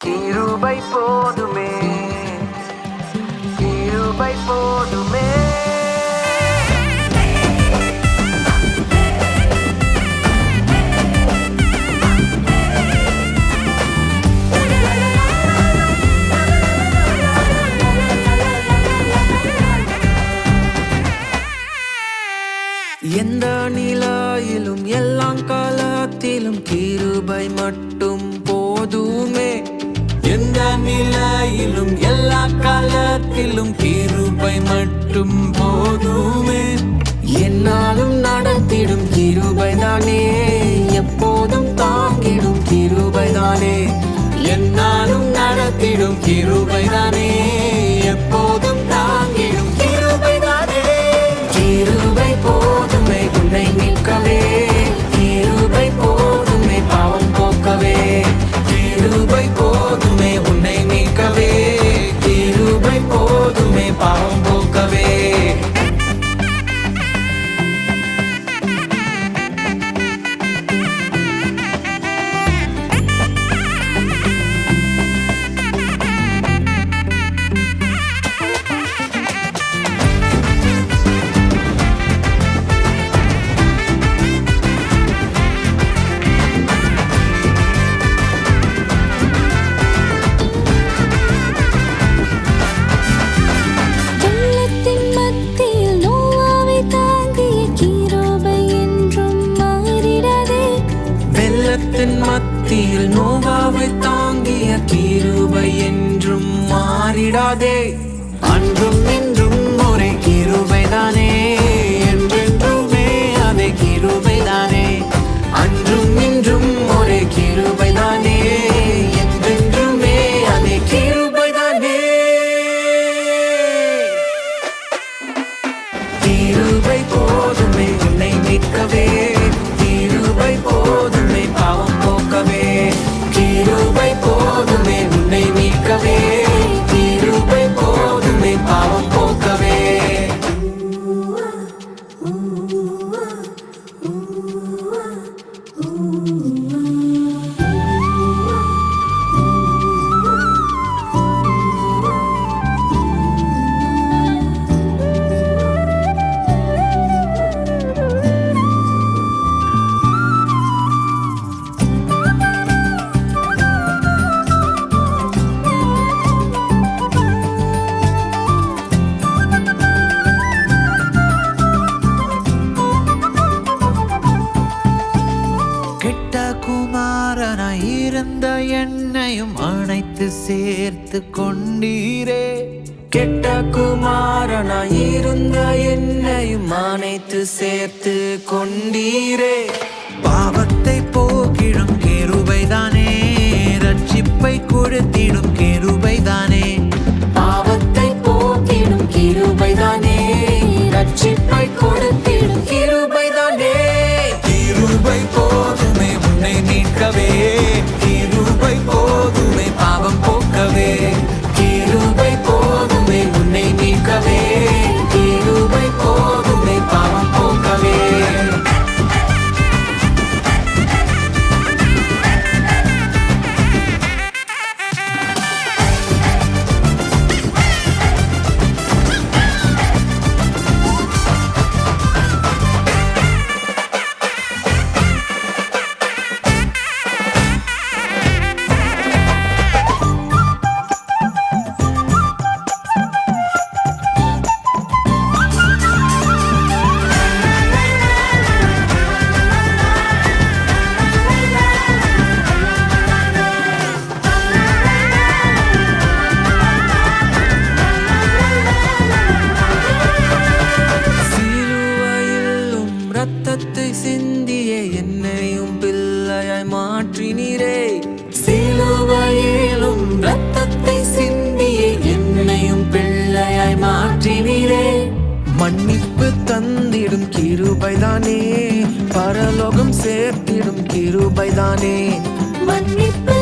கிருபை போதுமே, கிருபை போதுமே. எந்த நிலையிலும் எல்லா காலத்திலும் கிருபை மட்டும் போதுமே. எந்த நிலையிலும் எல்லா காலத்திலும் கிருபை மட்டும் போதுமே. என்னாலும் நடத்திடும் கிருபைதானே, எப்போதும் தாங்கிடும் கிருபைதானே. என்னாலும் நடத்திடும் கிருபைதானே, எப்போதும் தாங்கிடும் கிருபைதானே. கிருபை போதுமே உன்னை மீட்கவே, கிருபை போதுமே பாவம் போக்கவே. கிருபை போதுமே உன்னை மீட்கவே, கிருபை போதுமே பாவம் போக்கவே. வெள்ளத்தின் மத்தியில் நோவாவை தாங்கிய கிருபை என்றும் மாறிடாதே. அன்றும் இன்றும் ஒரே கிருபைதானே, என்றென்றுமே அதே கிருபைதானே. அன்றும் இன்றும் ஒரே கிருபைதானே, என்றென்றுமே அதே கிருபைதானே. கிருபை போதுமே உன்னை மீட்கவே, கிருபை போதுமே பாவம் போக்கவே. கிருபை போதுமே உன்னை மீட்கவே, கிருபை போதுமே பாவம் போக்கவே. கெட்ட குமாரனாய் இருந்த என்னையும் அணைத்து சேர்த்து கொண்டீரே. கெட்ட குமாரனாய் இருந்த என்னையும் அணைத்து சேர்த்து கொண்டீரே. பாவத்தை போக்கிடும் கிருபைதானே, ரட்சிப்பை கொடுத்திடும் கிருபைதானே. பாவத்தை போக்கிடும் கிருபைதானே, ரட்சிப்பை கொடுத்திடும் கிருபைதானே. கிருபை போதுமே உன்னை மீட்கவே, கிருபை போதுமே பாவம் போக்கவே. கிருபை போதுமே உன்னை மீட்கவே, கிருபை போதுமே பாவம் போக்கவே. சிலுவையிலும் இரத்தத்தை சிந்திய என்னையும் பிள்ளையாய் மாற்றினீரே. சிலுவையிலும் இரத்தத்தை சிந்திய என்னையும் பிள்ளையாய் மாற்றினீரே. மன்னிப்பு தந்திடும் கிருபைதானே, பரலோகம் சேர்த்திடும் கிருபைதானே. மன்னிப்பு